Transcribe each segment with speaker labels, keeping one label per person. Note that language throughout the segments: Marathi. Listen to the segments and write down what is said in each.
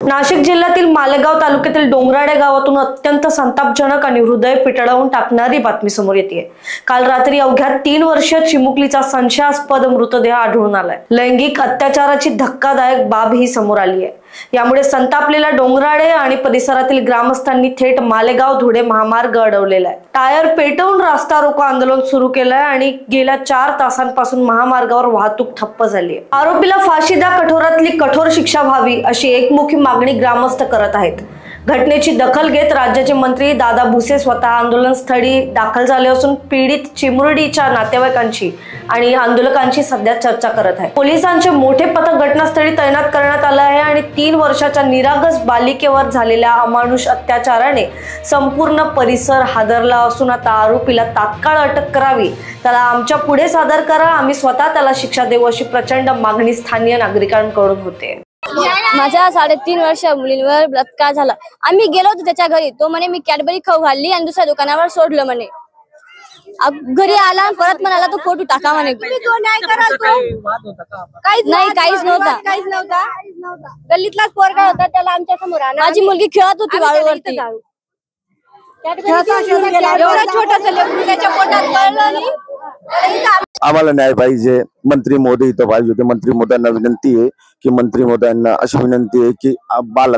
Speaker 1: नाशिक जिल्ह्यातील मालेगाव तालुक्यातील डोंगराडे गावातून अत्यंत संतापजनक आणि हृदय पिटाळून टाकणारी बातमी समोर येते। काल रात्री अवघ्या 3 वर्षीय चिमुकलीचा संशयास्पद मृतदेह आढळून आलाय। लैंगिक अत्याचाराची धक्कादायक बाब ही समोर आली आहे। यामुळे संतापलेल्या डोंगराडे आणि परिसरातील ग्रामस्थांनी थेट मालेगाव धुळे महामार्ग अडवलेला आहे। टायर पेटवून रास्ता रोको आंदोलन सुरू केलंय आणि गेल्या 4 तासांपासून महामार्गावर वाहतूक ठप्प झाली आहे। आरोपीला फाशी द्या, कठोरातली कठोर शिक्षा व्हावी अशी एकमुखी मागणी ग्रामस्थ करत आहेत। घटनेची दखल घेत राज्याचे मंत्री दादा भुसे स्वतः आंदोलनस्थळी दाखल झाले असून पीडित चिमुरडीच्या नातेवाईकांची आणि आंदोलकांची सध्या चर्चा करत आहे। पोलिसांचे मोठे पथक घटनास्थळी तैनात करण्यात आले आहे आणि 3 वर्षाच्या निरागस बालिकेवर झालेल्या अमानुष अत्याचाराने संपूर्ण परिसर हादरला असून आता आरोपीला तात्काळ अटक करावी, त्याला आमच्या पुढे सादर करा, आम्ही स्वतः त्याला शिक्षा देऊ अशी प्रचंड मागणी स्थानिक नागरिकांकडून होते।
Speaker 2: माझ्या 3.5 वर्षीय मुलींवर बलात्कार झाला। आम्ही गेलो होतो त्याच्या घरी, तो म्हणे मी कॅडबरी खाऊ घालली आणि दुसऱ्या दुकानावर सोडलं म्हणे। घरी आला परत म्हणाला तो फोटो टाका म्हणे। काहीच नव्हता। गल्लीतलाच पोरगा होता, त्याला आमच्या समोर आणा। माझी मुलगी खेळत होती वाळूवरती। एवढा छोटासा लेकरू त्याच्या पोटात कळलं नाही।
Speaker 3: आम्हाला न्याय पाहिजे। मंत्री महोदय इथं पाहिजे होते। मंत्री महोदयांना विनंती आहे की मंत्री महोदयांना अशी विनंती आहे की बाल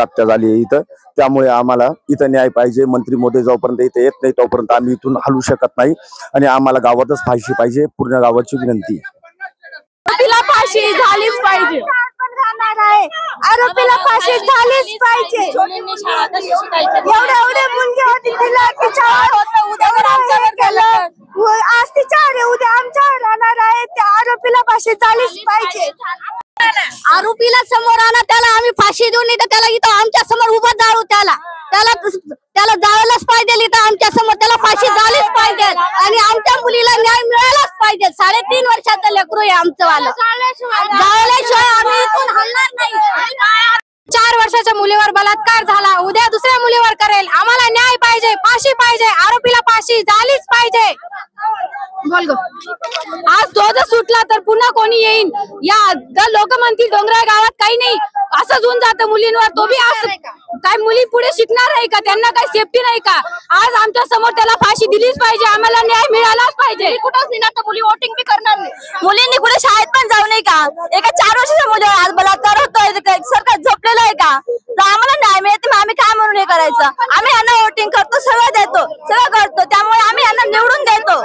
Speaker 3: हत्या झाली आहे इथं, त्यामुळे आम्हाला इथं न्याय पाहिजे। मंत्री महोदय जोपर्यंत इथे येत नाही तोपर्यंत आम्ही इथून हलू शकत नाही आणि आम्हाला गावातच फाशी पाहिजे। पूर्ण गावाची विनंती आहे।
Speaker 2: आरोपीला फाशी झालीच पाहिजे। आरोपीला फाशी झालीच पाहिजे। एवढे मुलगी होती, तिला तिच्यावर होतं, उद्यावर आमच्यावर केलं, आज तिच्यावर उद्या आमच्यावर राहणार आहे। त्या आरोपीला फाशी झालीच पाहिजे। आरोपीला समोर आणा, त्याला आम्ही फाशी देऊ, नाही तर त्याला इथं आमच्या समोर उभं जाळू। त्याला जाळायलाच पाहिजे इथं आमच्या समोर। त्याला फाशी झालीच पाहिजे आणि आमच्या मुलीला न्याय मिळालाच पाहिजे। 3.5 वर्षाचं लेकरू आहे आमचं वालं। जाळल्याशिवाय आम्ही इथून हलणार नाही। 4 वर्षाच्या मुलीवर बलात्कार झाला, उद्या दुसऱ्या मुलीवर करेल। आम्हाला न्याय पाहिजे, फाशी पाहिजे, आरोपीला फाशी झालीच पाहिजे। आज तो जर सुटला तर पुन्हा कोणी येईल? या लोक म्हणतील डोंगराळ गावात काही नाही, असंच होऊन जातं मुलींवर। तो बी काय मुली पुढे शिकणार आहे का? त्यांना काही सेफ्टी नाही का? आज आमच्या समोर त्याला फाशी दिलीच पाहिजे। आम्हाला न्याय मिळालाच पाहिजे। कुठंच नाही तर मुली वोटिंग बी करणार नाही। मुलींनी कुठे शाळेत पण जाऊ नये का? एका 4 वर्षाच्या मुलीवर आज बलात्कार होतोय, सरकार झोपलेलं आहे का? तर आम्हाला न्याय मिळते, मग आम्ही काय म्हणून हे करायचं? आम्ही यांना वोटिंग करतो, सगळं देतो, सगळं करतो, त्यामुळे आम्ही यांना निवडून देतो।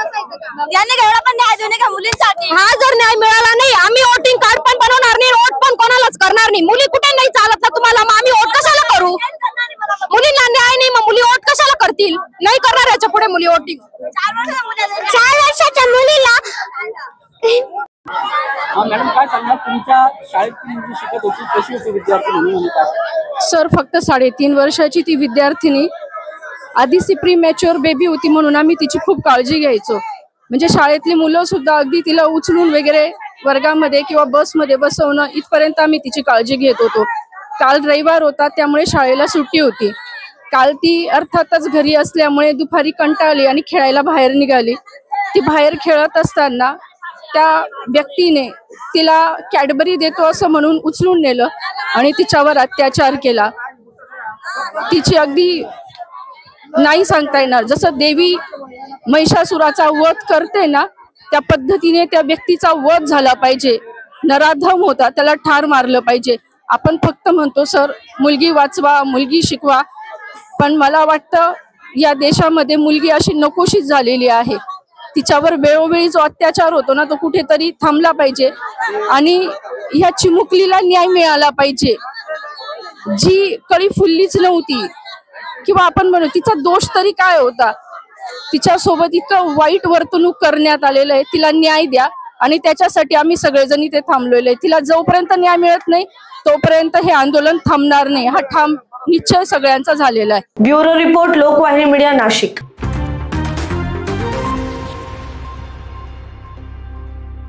Speaker 2: यांनी एवढा पण न्याय देऊ नये का मुलींसाठी? हा जर न्याय मिळाला नाही, आम्ही वोटिंग कार्ड पण बनवणार नाही, वोट पण कोणालाच करणार नाही। मुली कुठे नाही चालत ना तुम्हाला, मग आम्ही वोट कशाला करू? मुलींना न्याय नाही, मग मुली वोट कशाला करतील? नाही करणार याच्या पुढे मुली वोटिंग। 4 वर्षाच्या मुलीला
Speaker 4: मॅडम काय सांगणार, तुमच्या शाळेत ती शिकत होती, कशी होती विद्यार्थी?
Speaker 5: सर, फक्त 3.5 वर्षाची ती विद्यार्थिनी, आधी ती प्री मॅच्युअर बेबी होती म्हणून आम्ही तिची खूप काळजी घ्यायचो। म्हणजे शाळेतली मुलं सुद्धा अगदी तिला उचलून वगैरे वर्गामध्ये किंवा बसमध्ये बसवणं इथपर्यंत आम्ही तिची काळजी घेत होतो। काल रविवार होता, त्यामुळे शाळेला सुट्टी होती। काल ती अर्थातच घरी असल्यामुळे दुपारी कंटाळली आणि खेळायला बाहेर निघाली। ती बाहेर खेळत असताना त्या व्यक्तीने तिला कॅडबरी देतो असं म्हणून उचलून नेलं आणि तिच्यावर अत्याचार केला। तिची अगदी नाही सांगता येणार, जसं देवी महिषासुराचा वध करते ना, त्या पद्धतीने त्या व्यक्तीचा वध झाला पाहिजे। नराधम होता, त्याला ठार मारलं पाहिजे। आपण फक्त म्हणतो सर मुलगी वाचवा, मुलगी शिकवा, पण मला वाटतं या देशामध्ये मुलगी अशी नकोशीच झालेली आहे। तिच्यावर वेळोवेळी जो अत्याचार होतो ना, तो कुठेतरी थांबला पाहिजे आणि ह्या चिमुकलीला न्याय मिळाला पाहिजे। जी कळी फुललीच नव्हती, किंवा आपण म्हणू तिचा दोष तरी काय होता? तिच्यासोबत इतकं वाईट वर्तणूक करण्यात आलेलं आहे। तिला न्याय द्या आणि त्याच्यासाठी आम्ही सगळेजण इथे थांबलेलो आहे। तिला जोपर्यंत न्याय मिळत नाही तोपर्यंत हे आंदोलन थांबणार नाही, हा ठाम निश्चय सगळ्यांचा झालेला आहे।
Speaker 1: Bureau report, Lokvahini media, Nashik.